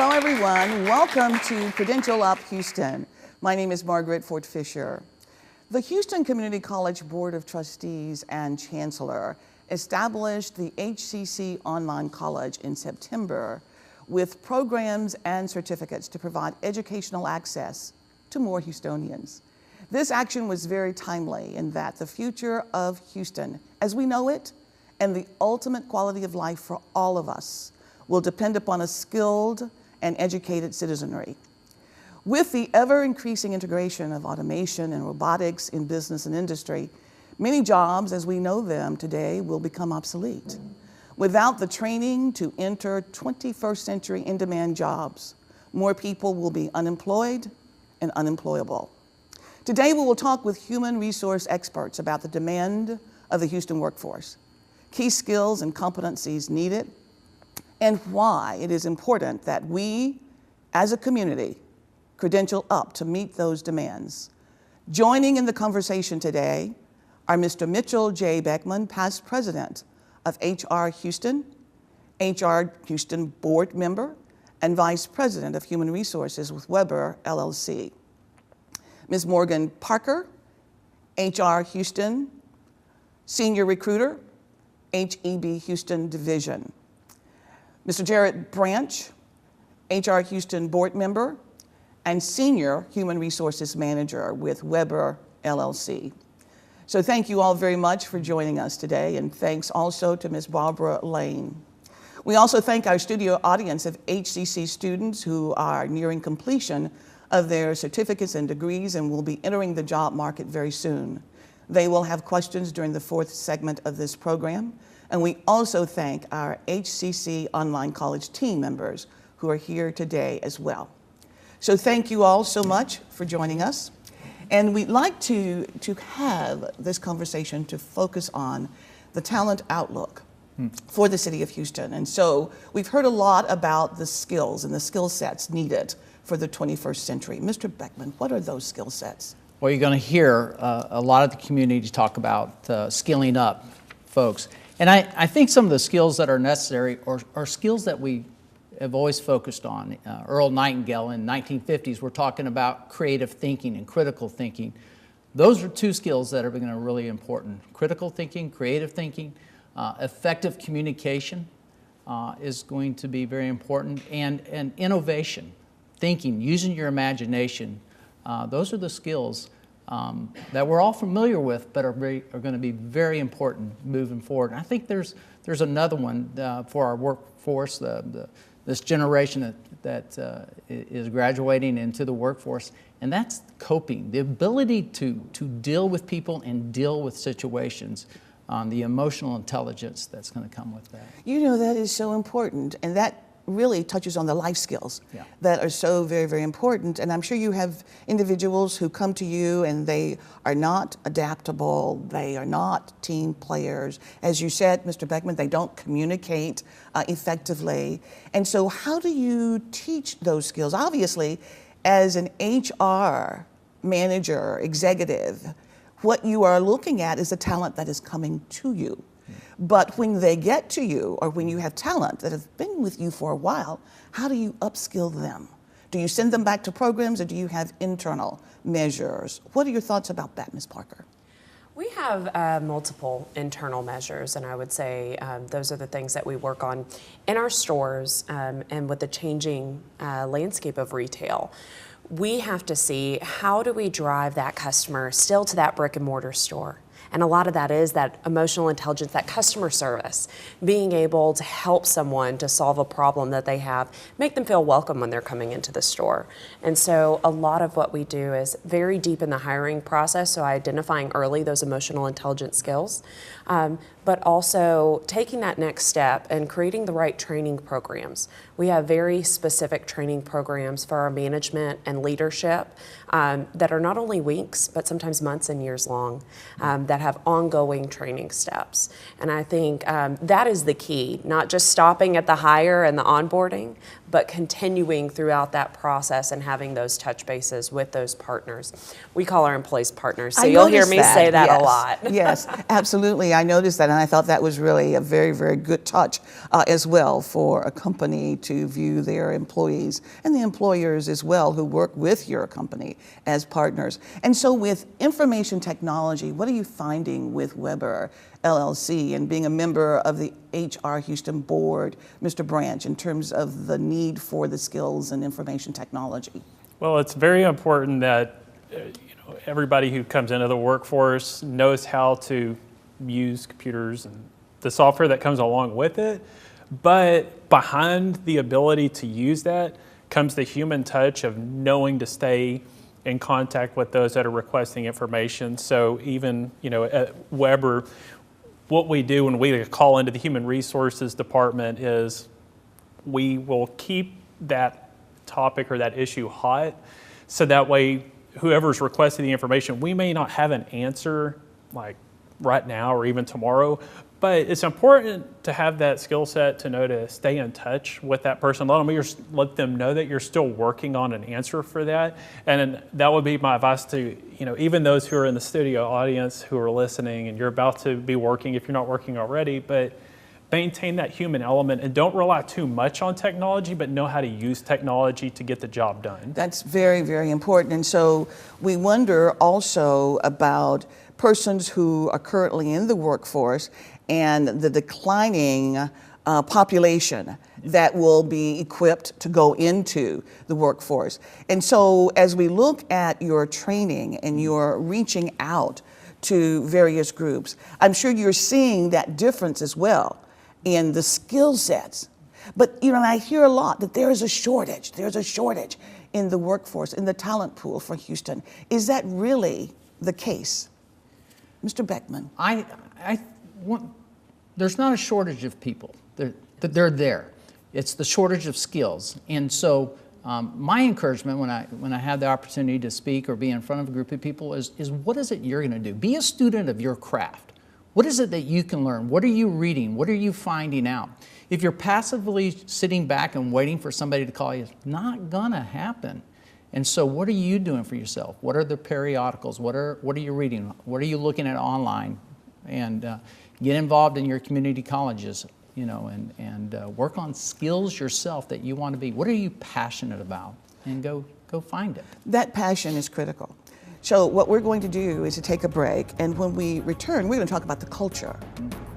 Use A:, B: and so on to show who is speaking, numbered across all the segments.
A: Hello, everyone. Welcome to Credential Up Houston. My name is Margaret Ford Fisher. The Houston Community College Board of Trustees and Chancellor established the HCC Online College in September with programs and certificates to provide educational access to more Houstonians. This action was very timely in that the future of Houston, as we know it, and the ultimate quality of life for all of us will depend upon a skilled and educated citizenry. With the ever-increasing integration of automation and robotics in business and industry, many jobs as we know them today will become obsolete. Without the training to enter 21st century in-demand jobs, more people will be unemployed and unemployable. Today we will talk with human resource experts about the demand of the Houston workforce, key skills and competencies needed, and why it is important that we, as a community, credential up to meet those demands. Joining in the conversation today are Mr. Mitchell J. Beckman, past president of HR Houston, HR Houston board member, and vice president of human resources with Weber, LLC. Ms. Morgan Parker, HR Houston, senior recruiter, HEB Houston division. Mr. Jared Branch, HR Houston board member and senior human resources manager with Weber, LLC. So thank you all very much for joining us today, and thanks also to Ms. Barbara Lane. We also thank our studio audience of HCC students who are nearing completion of their certificates and degrees and will be entering the job market very soon. They will have questions during the fourth segment of this program. And we also thank our HCC Online College team members who are here today as well. So thank you all so much for joining us. And we'd like to have this conversation to focus on the talent outlook for the city of Houston. And so we've heard a lot about the skills and the skill sets needed for the 21st century. Mr. Beckman, what are those skill sets?
B: Well, you're going to hear a lot of the community talk about skilling up folks. And I think some of the skills that are necessary are skills that we have always focused on. Earl Nightingale in the 1950s, we're talking about creative thinking and critical thinking. Those are two skills that are going to be really important. Critical thinking, creative thinking, effective communication is going to be very important, and innovation, thinking, using your imagination. Those are the skills that we're all familiar with, but are going to be very important moving forward. And I think there's another one for our workforce, this generation that is graduating into the workforce, and that's coping, the ability to deal with people and deal with situations, the emotional intelligence that's going to come with that.
A: You know, that is so important, and that really touches on the life skills that are so very, very important. And I'm sure you have individuals who come to you and they are not adaptable, they are not team players. As you said, Mr. Beckman, they don't communicate effectively. And so how do you teach those skills? Obviously, as an HR manager, executive, what you are looking at is the talent that is coming to you. But when they get to you, or when you have talent that have been with you for a while, how do you upskill them? Do you send them back to programs, or do you have internal measures? What are your thoughts about that, Ms. Parker?
C: We have multiple internal measures, and I would say those are the things that we work on in our stores and with the changing landscape of retail. We have to see, how do we drive that customer still to that brick and mortar store? And a lot of that is that emotional intelligence, that customer service, being able to help someone to solve a problem that they have, make them feel welcome when they're coming into the store. And so a lot of what we do is very deep in the hiring process, so identifying early those emotional intelligence skills, but also taking that next step and creating the right training programs. We have very specific training programs for our management and leadership that are not only weeks, but sometimes months and years long, that that have ongoing training steps. And I think that is the key, not just stopping at the hire and the onboarding, but continuing throughout that process and having those touch bases with those partners. We call our employees partners, so you'll hear me say that a lot.
A: Yes, absolutely. I noticed that, and I thought that was really a very, very good touch as well for a company to view their employees and the employers as well who work with your company as partners. And so with information technology, what are you finding with Weber LLC and being a member of the HR Houston board, Mr. Branch, in terms of the need for the skills in information technology?
D: Well, it's very important that everybody who comes into the workforce knows how to use computers and the software that comes along with it. But behind the ability to use that comes the human touch of knowing to stay in contact with those that are requesting information. So even at Weber, what we do when we call into the human resources department is we will keep that topic or that issue hot, so that way whoever's requesting the information, we may not have an answer like right now or even tomorrow, but it's important to have that skill set to know to stay in touch with that person. Let them know that you're still working on an answer for that. And that would be my advice to even those who are in the studio audience who are listening and you're about to be working if you're not working already, but maintain that human element and don't rely too much on technology, but know how to use technology to get the job done. That's
A: very, very important. And so we wonder also about persons who are currently in the workforce and the declining population that will be equipped to go into the workforce. And so as we look at your training and your reaching out to various groups, I'm sure you're seeing that difference as well in the skill sets. But I hear a lot that there is a shortage. There's a shortage in the workforce, in the talent pool for Houston. Is that really the case? Mr. Beckman.
B: There's not a shortage of people. They're there. It's the shortage of skills. And so my encouragement when I have the opportunity to speak or be in front of a group of people is what is it you're going to do? Be a student of your craft. What is it that you can learn? What are you reading? What are you finding out? If you're passively sitting back and waiting for somebody to call you, it's not going to happen. And so what are you doing for yourself? What are the periodicals? What are you reading? What are you looking at online? And get involved in your community colleges, and work on skills yourself that you want to be. What are you passionate about? And go find it.
A: That passion is critical. So what we're going to do is to take a break, and when we return, we're going to talk about the culture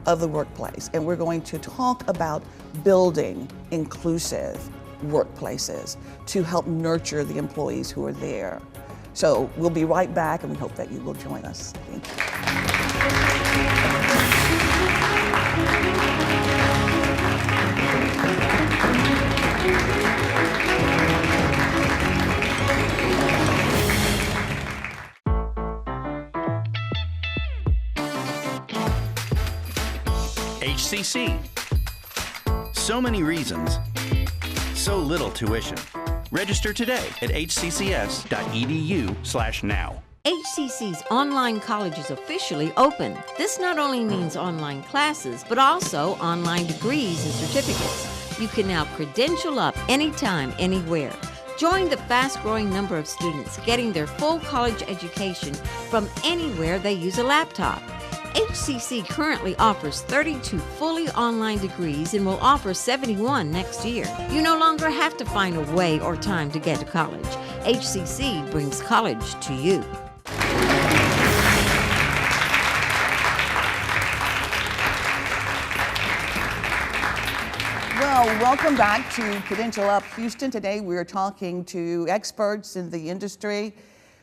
A: of the workplace, and we're going to talk about building inclusive workplaces to help nurture the employees who are there. So we'll be right back, and we hope that you will join us. Thank you.
E: HCC. So many reasons, so little tuition. Register today at hccs.edu/now.
F: HCC's online college is officially open. This not only means online classes, but also online degrees and certificates. You can now credential up anytime, anywhere. Join the fast-growing number of students getting their full college education from anywhere they use a laptop. HCC currently offers 32 fully online degrees and will offer 71 next year. You no longer have to find a way or time to get to college. HCC brings college to you.
A: Well, welcome back to Credential Up Houston. Today we're talking to experts in the industry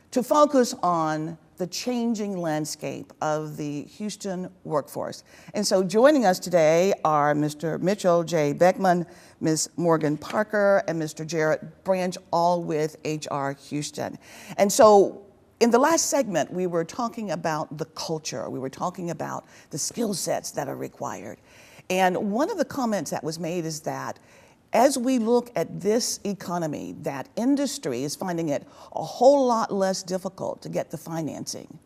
A: to focus on the changing landscape of the Houston workforce. And so joining us today are Mr. Mitchell J. Beckman, Ms. Morgan Parker, and Mr. Jarrett Branch, all with HR Houston. And so in the last segment, we were talking about the culture. We were talking about the skill sets that are required. And one of the comments that was made is that as we look at this economy, that industry is finding it a whole lot less difficult to get the financing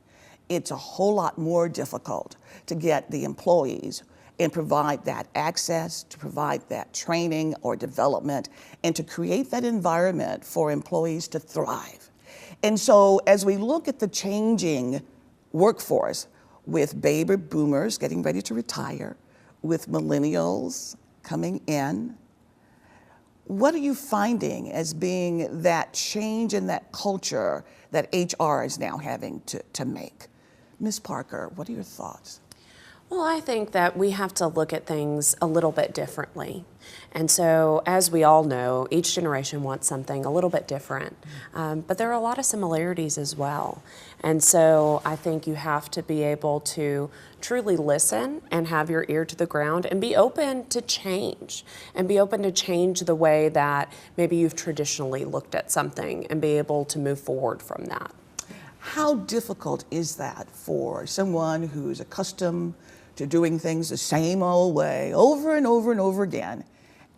A: it's a whole lot more difficult to get the employees and provide that access, to provide that training or development, and to create that environment for employees to thrive. And so as we look at the changing workforce with baby boomers getting ready to retire, with millennials coming in, what are you finding as being that change in that culture that HR is now having to make? Ms. Parker, what are your thoughts?
C: Well, I think that we have to look at things a little bit differently. And so, as we all know, each generation wants something a little bit different. But there are a lot of similarities as well. And so, I think you have to be able to truly listen and have your ear to the ground and be open to change. And be open to change the way that maybe you've traditionally looked at something and be able to move forward from that.
A: How difficult is that for someone who's accustomed to doing things the same old way over and over and over again,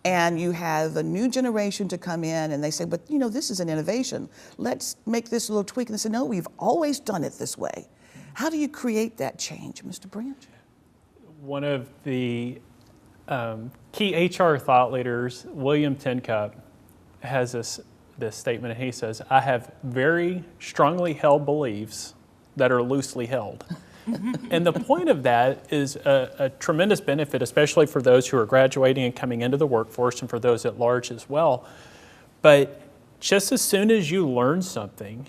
A: and you have a new generation to come in and they say, but you know, this is an innovation. Let's make this little tweak. And they say, no, we've always done it this way. How do you create that change, Mr. Branch?
D: One of the key HR thought leaders, William Tincup, has this statement, and he says, I have very strongly held beliefs that are loosely held. And the point of that is a tremendous benefit, especially for those who are graduating and coming into the workforce and for those at large as well. But just as soon as you learn something,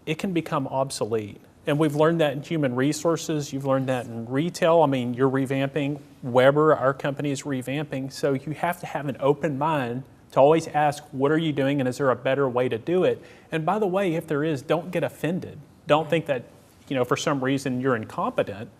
D: it can become obsolete. And we've learned that in human resources, you've learned that in retail. I mean, you're revamping, Weber, our company is revamping. So you have to have an open mind to always ask, what are you doing and is there a better way to do it? And by the way, if there is, don't get offended. Don't think that, you know, for some reason you're incompetent.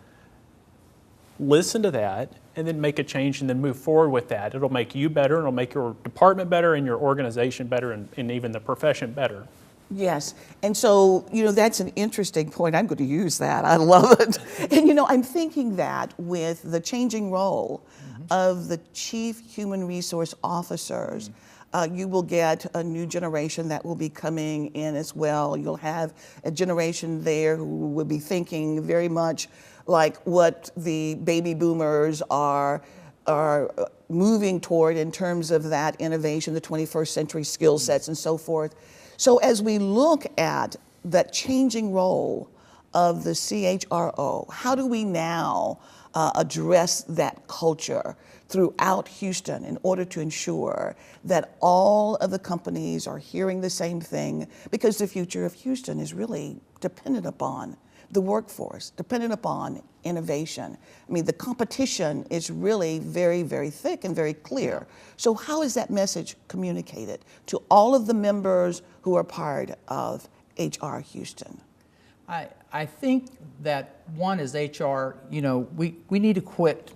D: Listen to that and then make a change and then move forward with that. It'll make you better, it'll make your department better and your organization better and even the profession better.
A: Yes, and so, you know, that's an interesting point. I'm going to use that. I love it. And, you know, I'm thinking that with the changing role of the chief human resource officers, you will get a new generation that will be coming in as well. You'll have a generation there who will be thinking very much like what the baby boomers are moving toward in terms of that innovation, the 21st century skill sets and so forth. So as we look at that changing role of the CHRO, how do we now address that culture throughout Houston in order to ensure that all of the companies are hearing the same thing? Because the future of Houston is really dependent upon the workforce, dependent upon innovation. I mean, the competition is really very, very thick and very clear. So how is that message communicated to all of the members who are part of HR Houston?
B: I think that one is HR, you know, we need to quit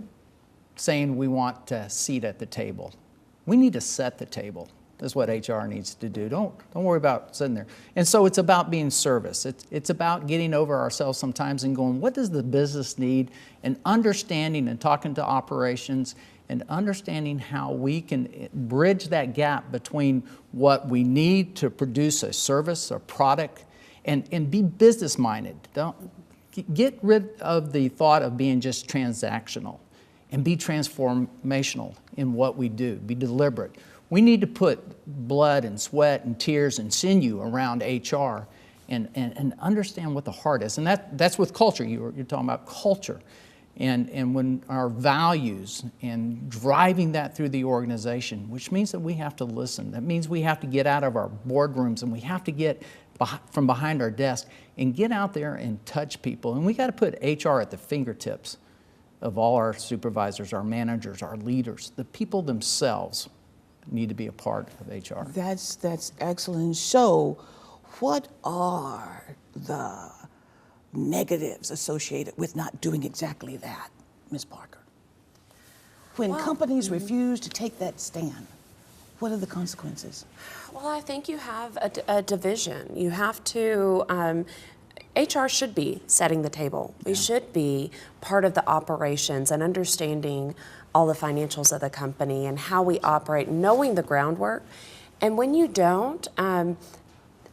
B: saying we want a seat at the table. We need to set the table. That's what HR needs to do. Don't worry about sitting there. And so it's about being service. It's about getting over ourselves sometimes and going, what does the business need? And understanding and talking to operations and understanding how we can bridge that gap between what we need to produce a service or product and be business minded. Don't get rid of the thought of being just transactional and be transformational in what we do, be deliberate. We need to put blood and sweat and tears and sinew around HR and understand what the heart is. And that's with culture. You're talking about culture. And when our values and driving that through the organization, which means that we have to listen. That means we have to get out of our boardrooms and we have to get from behind our desk and get out there and touch people. And we got to put HR at the fingertips of all our supervisors, our managers, our leaders. The people themselves need to be a part of HR.
A: That's excellent. So what are the negatives associated with not doing exactly that, Ms. Parker? When companies refuse to take that stand, what are the consequences?
C: Well, I think you have a division. You have to, HR should be setting the table. We should be part of the operations and understanding all the financials of the company and how we operate, knowing the groundwork. And when you don't, our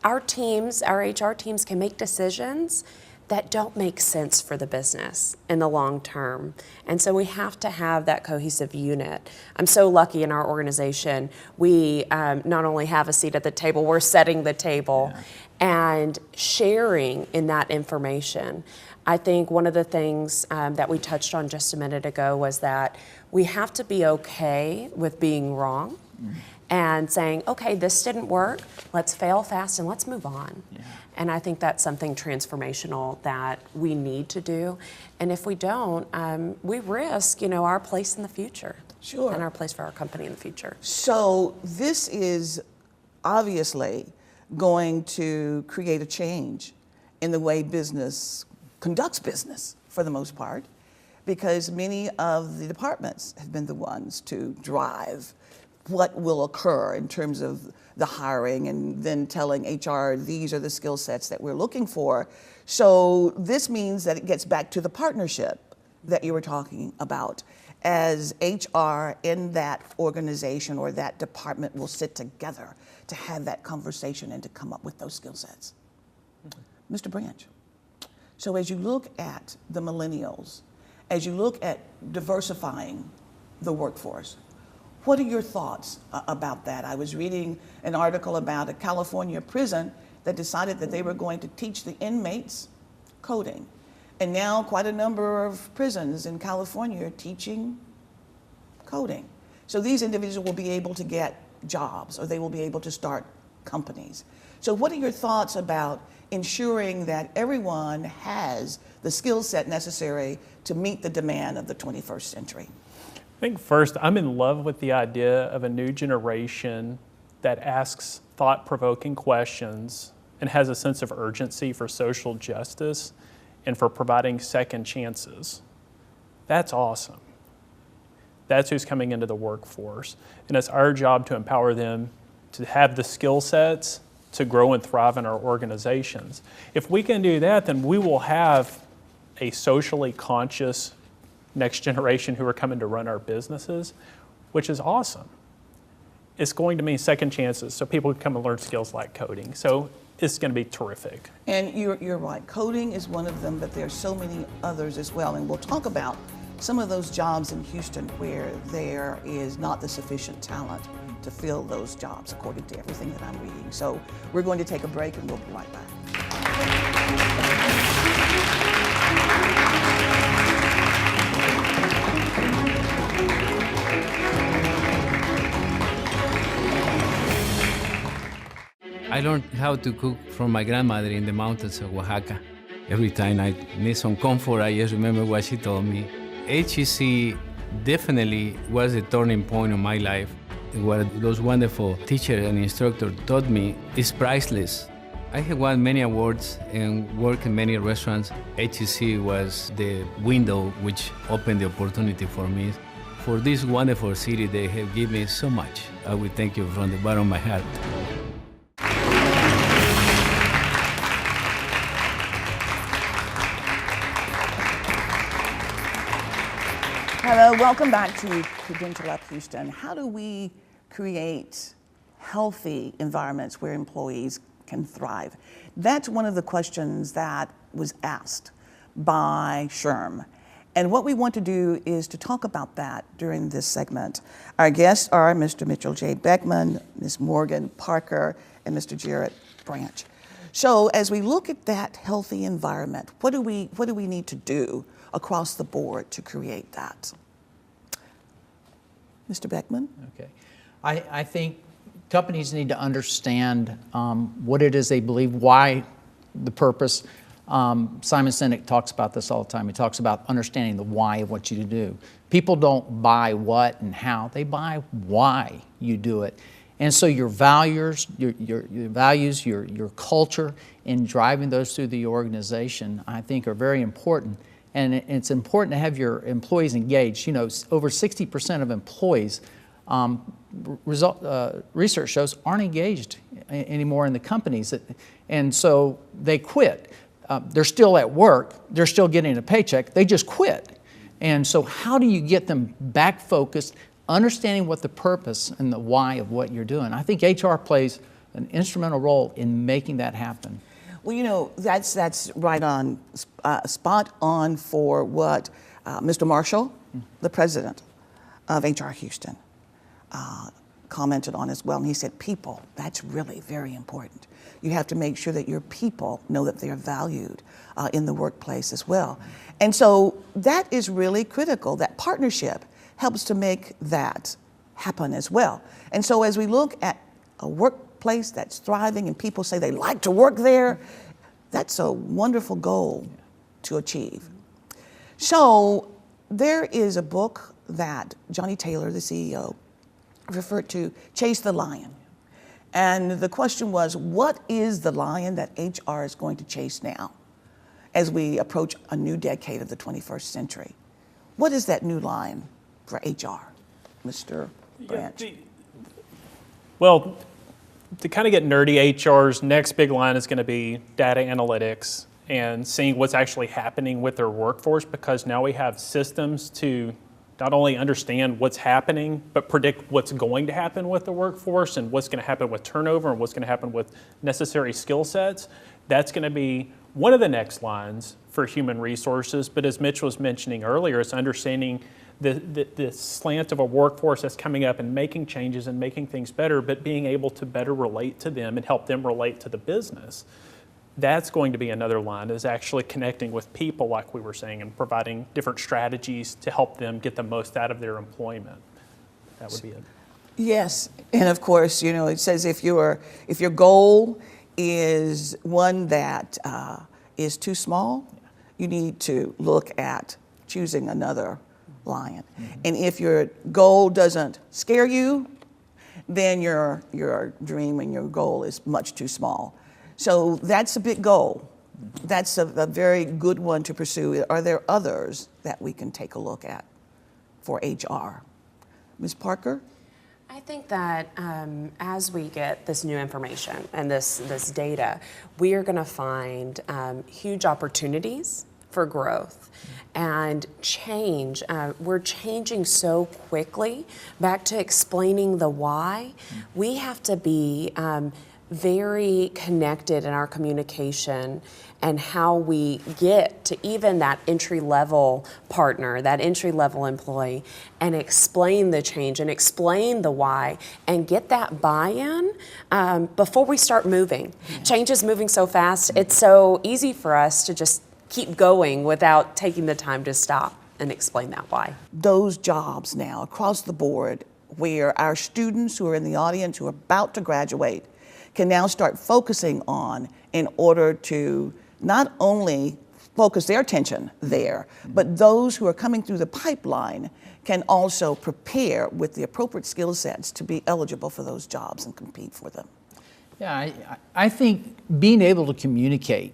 C: HR teams can make decisions that don't make sense for the business in the long term. And so we have to have that cohesive unit. I'm so lucky in our organization, we not only have a seat at the table, we're setting the table and sharing in that information. I think one of the things that we touched on just a minute ago was that we have to be okay with being wrong and saying, okay, this didn't work, let's fail fast and let's move on. And I think that's something transformational that we need to do. And if we don't, we risk, our place in the future.
A: Sure.
C: And our place for our company in the future.
A: So this is obviously going to create a change in the way business conducts business for the most part, because many of the departments have been the ones to drive what will occur in terms of the hiring and then telling HR, these are the skill sets that we're looking for. So this means that it gets back to the partnership that you were talking about, as HR in that organization or that department will sit together to have that conversation and to come up with those skill sets. Mr. Branch, so as you look at the millennials, as you look at diversifying the workforce, what are your thoughts about that? I was reading an article about a California prison that decided that they were going to teach the inmates coding. And now quite a number of prisons in California are teaching coding. So these individuals will be able to get jobs, or they will be able to start companies. So what are your thoughts about ensuring that everyone has the skill set necessary to meet the demand of the 21st century?
D: I think first, I'm in love with the idea of a new generation that asks thought-provoking questions and has a sense of urgency for social justice and for providing second chances. That's awesome. That's who's coming into the workforce. And it's our job to empower them to have the skill sets to grow and thrive in our organizations. If we can do that, then we will have a socially conscious next generation who are coming to run our businesses, which is awesome. It's going to mean second chances, so people can come and learn skills like coding. So it's going to be terrific.
A: And you're right, coding is one of them, but there are so many others as well. And we'll talk about some of those jobs in Houston where there is not the sufficient talent to fill those jobs, according to everything that I'm reading. So we're going to take a break and we'll be right back.
G: I learned how to cook from my grandmother in the mountains of Oaxaca. Every time I need some comfort, I just remember what she told me. HEC definitely was a turning point in my life. What those wonderful teachers and instructors taught me is priceless. I have won many awards and worked in many restaurants. HEC was the window which opened the opportunity for me. For this wonderful city, they have given me so much. I will thank you from the bottom of my heart.
A: Hello, welcome back to Credential Up Houston. How do we create healthy environments where employees can thrive? That's one of the questions that was asked by SHRM. And what we want to do is to talk about that during this segment. Our guests are Mr. Mitchell J. Beckman, Ms. Morgan Parker, and Mr. Jarrett Branch. So as we look at that healthy environment, what do we need to do across the board to create that? Mr. Beckman?
B: Okay. I think companies need to understand what it is they believe, why the purpose. Simon Sinek talks about this all the time. He talks about understanding the why of what you do. People don't buy what and how, they buy why you do it. And so your values, your culture, and driving those through the organization, I think are very important. And it's important to have your employees engaged. You know, over 60% of employees, research shows, aren't engaged anymore in the companies. And so they quit. They're still at work, they're still getting a paycheck, they just quit. And so how do you get them back focused, understanding what the purpose and the why of what you're doing? I think HR plays an instrumental role in making that happen.
A: Well, you know, that's right on, spot on for what Mr. Marshall, the president of HR Houston, commented on as well. And he said, people, that's really very important. You have to make sure that your people know that they're valued in the workplace as well. And so that is really critical. That partnership helps to make that happen as well. And so as we look at a workplace that's thriving and people say they like to work there, that's a wonderful goal to achieve. So there is a book that Johnny Taylor, the CEO, referred to, Chase the Lion. And the question was, what is the lion that HR is going to chase now as we approach a new decade of the 21st century? What is that new lion for HR, Mr. Branch?
D: Well, to kind of get nerdy, HR's next big line is going to be data analytics and seeing what's actually happening with their workforce, because now we have systems to not only understand what's happening, but predict what's going to happen with the workforce and what's going to happen with turnover and what's going to happen with necessary skill sets. That's going to be one of the next lines for human resources. But as Mitch was mentioning earlier, it's understanding the slant of a workforce that's coming up and making changes and making things better, but being able to better relate to them and help them relate to the business. That's going to be another line, is actually connecting with people, like we were saying, and providing different strategies to help them get the most out of their employment. That would be it.
A: Yes, and of course, you know, it says if your goal is one that is too small, you need to look at choosing another lion. And if your goal doesn't scare you, then your dream and your goal is much too small. So that's a big goal. That's a very good one to pursue. Are there others that we can take a look at for HR? Ms. Parker?
C: I think that as we get this new information and this data, we are going to find huge opportunities for growth and change. We're changing so quickly. Back to explaining the why, we have to be very connected in our communication and how we get to even that entry-level partner, that entry-level employee, and explain the change and explain the why and get that buy-in before we start moving. Change is moving so fast, it's so easy for us to just keep going without taking the time to stop and explain that why.
A: Those jobs now across the board where our students who are in the audience who are about to graduate can now start focusing on in order to not only focus their attention there, but those who are coming through the pipeline can also prepare with the appropriate skill sets to be eligible for those jobs and compete for them.
B: Yeah, I think being able to communicate,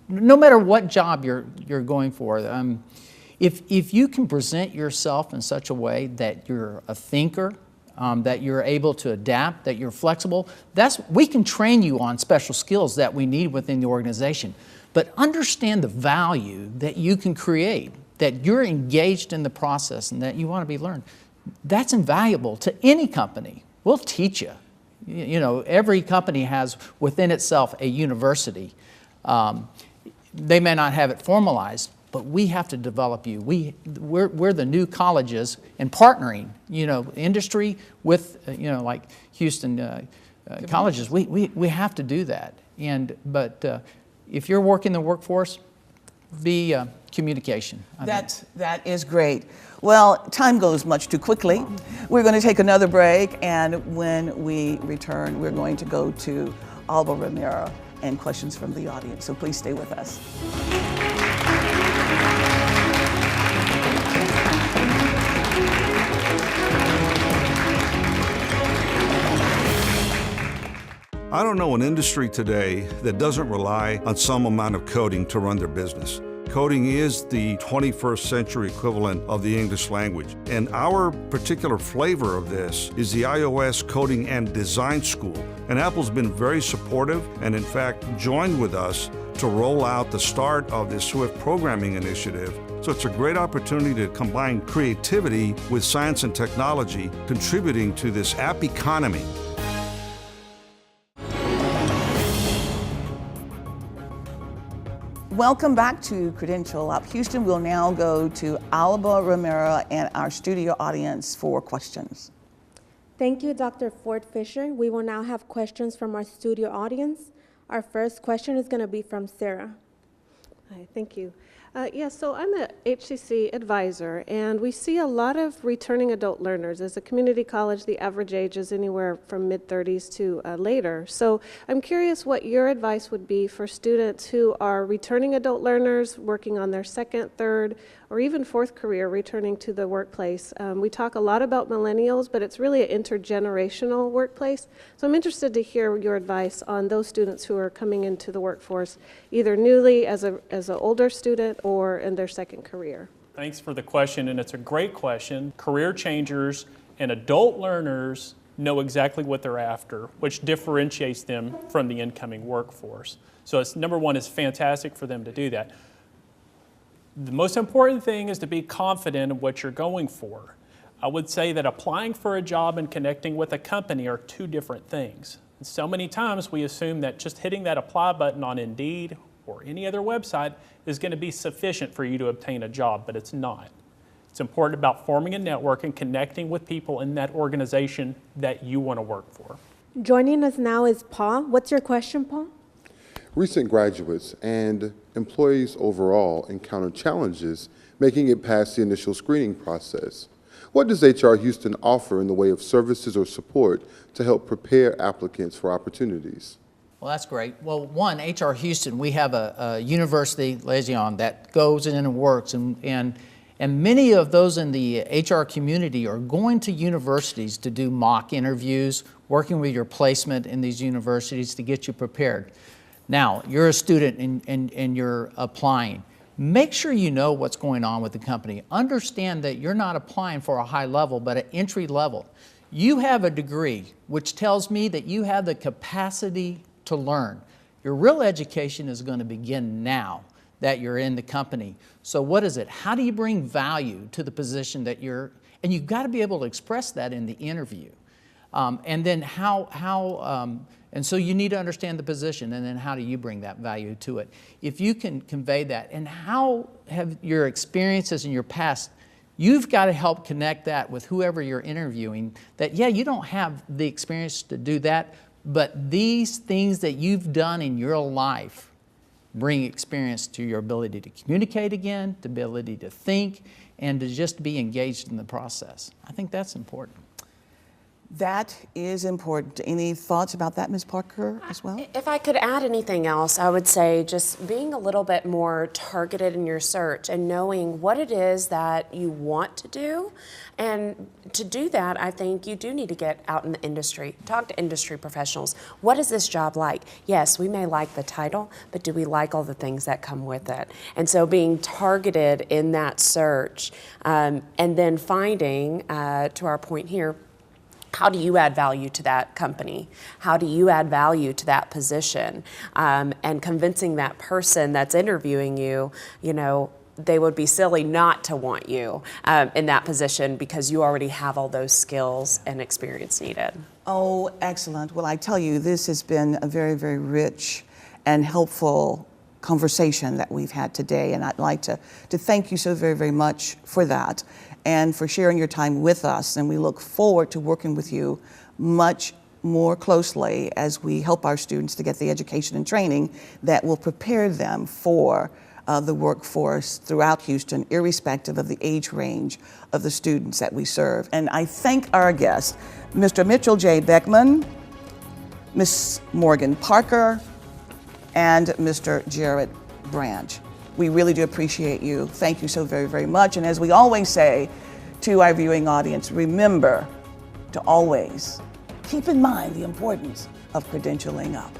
B: no matter what job you're going for, if you can present yourself in such a way that you're a thinker, that you're able to adapt, that you're flexible, we can train you on special skills that we need within the organization. But understand the value that you can create, that you're engaged in the process and that you want to be learned. That's invaluable to any company. We'll teach you. You know, every company has within itself a university. They may not have it formalized, but we have to develop you. We're the new colleges and partnering, you know, industry with, you know, like Houston colleges. We have to do that. But if you're working the workforce, be communication.
A: That is great. Well, time goes much too quickly. We're going to take another break, and when we return, we're going to go to Alba Romero and questions from the audience. So please stay with us.
H: I don't know an industry today that doesn't rely on some amount of coding to run their business. Coding is the 21st century equivalent of the English language. And our particular flavor of this is the iOS Coding and Design School. And Apple's been very supportive and in fact joined with us to roll out the start of this Swift programming initiative. So it's a great opportunity to combine creativity with science and technology, contributing to this app economy.
A: Welcome back to Credential Up Houston. We'll now go to Alba Romero and our studio audience for questions.
I: Thank you, Dr. Ford Fisher. We will now have questions from our studio audience. Our first question is going to be from Sarah.
J: Hi, thank you. So I'm a HCC advisor, and we see a lot of returning adult learners. As a community college, the average age is anywhere from mid-30s to later. So I'm curious what your advice would be for students who are returning adult learners, working on their second, third, or even fourth career, returning to the workplace. We talk a lot about millennials, but it's really an intergenerational workplace. So I'm interested to hear your advice on those students who are coming into the workforce, either newly as an older student or in their second career.
D: Thanks for the question, and it's a great question. Career changers and adult learners know exactly what they're after, which differentiates them from the incoming workforce. So it's, number one, it's fantastic for them to do that. The most important thing is to be confident in what you're going for. I would say that applying for a job and connecting with a company are two different things. And so many times we assume that just hitting that apply button on Indeed or any other website is going to be sufficient for you to obtain a job, but it's not. It's important about forming a network and connecting with people in that organization that you want to work for.
I: Joining us now is Paul. What's your question, Paul?
K: Recent graduates and employees overall encounter challenges making it past the initial screening process. What does HR Houston offer in the way of services or support to help prepare applicants for opportunities?
B: Well, that's great. Well, one, HR Houston, we have a university liaison that goes in and works, and many of those in the HR community are going to universities to do mock interviews, working with your placement in these universities to get you prepared. Now, you're a student and you're applying. Make sure you know what's going on with the company. Understand that you're not applying for a high level, but an entry level. You have a degree, which tells me that you have the capacity to learn. Your real education is going to begin now that you're in the company. So what is it? How do you bring value to the position that you're, and you've got to be able to express that in the interview. And then and so you need to understand the position, and then how do you bring that value to it? If you can convey that, and how have your experiences in your past, you've got to help connect that with whoever you're interviewing, that yeah, you don't have the experience to do that, but these things that you've done in your life bring experience to your ability to communicate again, the ability to think, and to just be engaged in the process. I think that's important.
A: That is important. Any thoughts about that, Ms. Parker, as well?
C: If I could add anything else, I would say just being a little bit more targeted in your search and knowing what it is that you want to do. And to do that, I think you do need to get out in the industry, talk to industry professionals. What is this job like? Yes, we may like the title, but do we like all the things that come with it? And so being targeted in that search, and then finding, to our point here, how do you add value to that company? How do you add value to that position? And convincing that person that's interviewing you, you know, they would be silly not to want you in that position because you already have all those skills and experience needed.
A: Oh, excellent. Well, I tell you, this has been a very, very rich and helpful conversation that we've had today, and I'd like to thank you so very, very much for that and for sharing your time with us, and we look forward to working with you much more closely as we help our students to get the education and training that will prepare them for the workforce throughout Houston, irrespective of the age range of the students that we serve. And I thank our guests, Mr. Mitchell J. Beckman, Ms. Morgan Parker, and Mr. Jared Branch. We really do appreciate you. Thank you so very, very much. And as we always say to our viewing audience, remember to always keep in mind the importance of credentialing up.